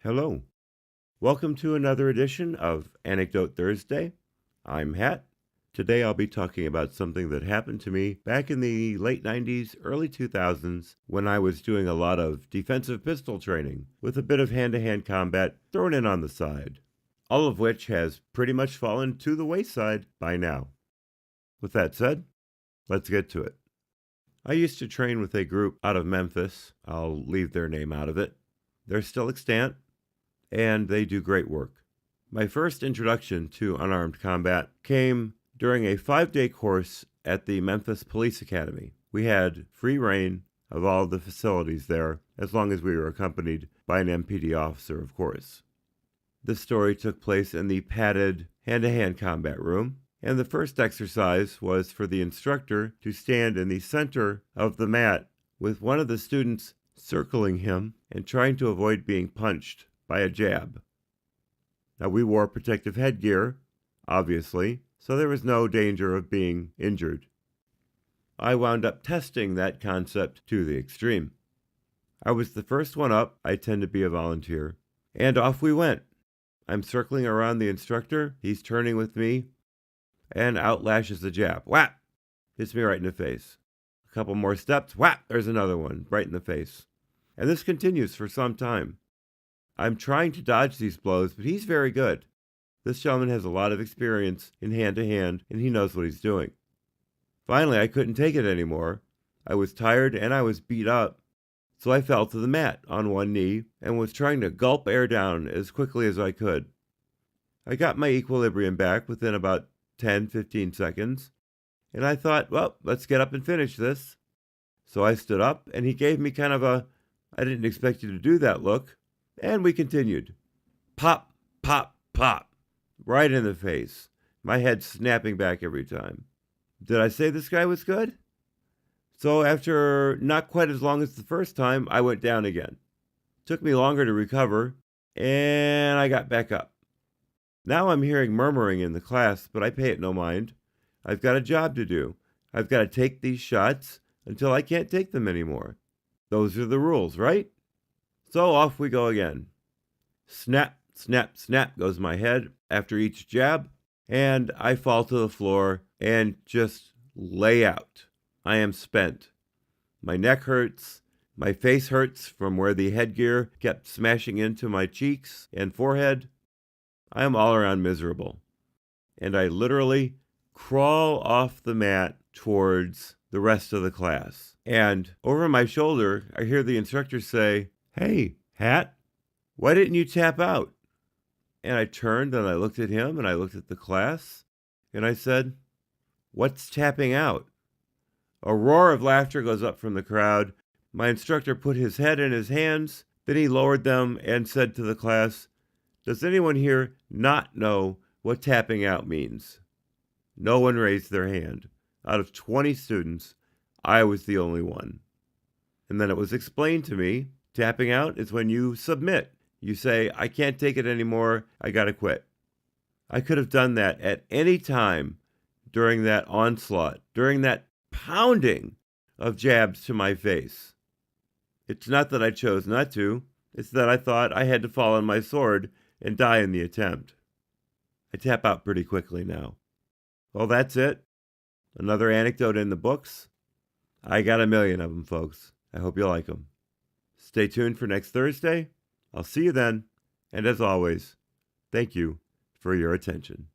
Hello. Welcome to another edition of Anecdote Thursday. I'm Hat. Today I'll be talking about something that happened to me back in the late 90s, early 2000s when I was doing a lot of defensive pistol training with a bit of hand-to-hand combat thrown in on the side, all of which has pretty much fallen to the wayside by now. With that said, let's get to it. I used to train with a group out of Memphis. I'll leave their name out of it. They're still extant, and they do great work. My first introduction to unarmed combat came during a 5-day course at the Memphis Police Academy. We had free reign of all the facilities there, as long as we were accompanied by an MPD officer, of course. This story took place in the padded hand-to-hand combat room, and the first exercise was for the instructor to stand in the center of the mat with one of the students circling him and trying to avoid being punched by a jab. Now, we wore protective headgear, obviously, so there was no danger of being injured. I wound up testing that concept to the extreme. I was the first one up. I tend to be a volunteer. And off we went. I'm circling around the instructor. He's turning with me, and out lashes the jab. Whap! Hits me right in the face. A couple more steps. Whap! There's another one, right in the face. And this continues for some time. I'm trying to dodge these blows, but he's very good. This gentleman has a lot of experience in hand-to-hand, and he knows what he's doing. Finally, I couldn't take it anymore. I was tired and I was beat up, so I fell to the mat on one knee and was trying to gulp air down as quickly as I could. I got my equilibrium back within about 10-15 seconds, and I thought, well, let's get up and finish this. So I stood up, and he gave me kind of a, I didn't expect you to do that look. And we continued. Pop, pop, pop. Right in the face. My head snapping back every time. Did I say this guy was good? So after not quite as long as the first time, I went down again. Took me longer to recover, and I got back up. Now I'm hearing murmuring in the class, but I pay it no mind. I've got a job to do. I've got to take these shots until I can't take them anymore. Those are the rules, right? So off we go again. Snap, snap, snap goes my head after each jab, and I fall to the floor and just lay out. I am spent. My neck hurts. My face hurts from where the headgear kept smashing into my cheeks and forehead. I am all around miserable. And I literally crawl off the mat towards the rest of the class. And over my shoulder, I hear the instructor say, "Hey, Hat, why didn't you tap out?" And I turned and I looked at him and I looked at the class and I said, "What's tapping out?" A roar of laughter goes up from the crowd. My instructor put his head in his hands, then he lowered them and said to the class, "Does anyone here not know what tapping out means?" No one raised their hand. Out of 20 students, I was the only one. And then it was explained to me, tapping out is when you submit. You say, I can't take it anymore, I gotta quit. I could have done that at any time during that onslaught, during that pounding of jabs to my face. It's not that I chose not to, it's that I thought I had to fall on my sword and die in the attempt. I tap out pretty quickly now. Well, that's it. Another anecdote in the books. I got a million of them, folks. I hope you like them. Stay tuned for next Thursday. I'll see you then. And as always, thank you for your attention.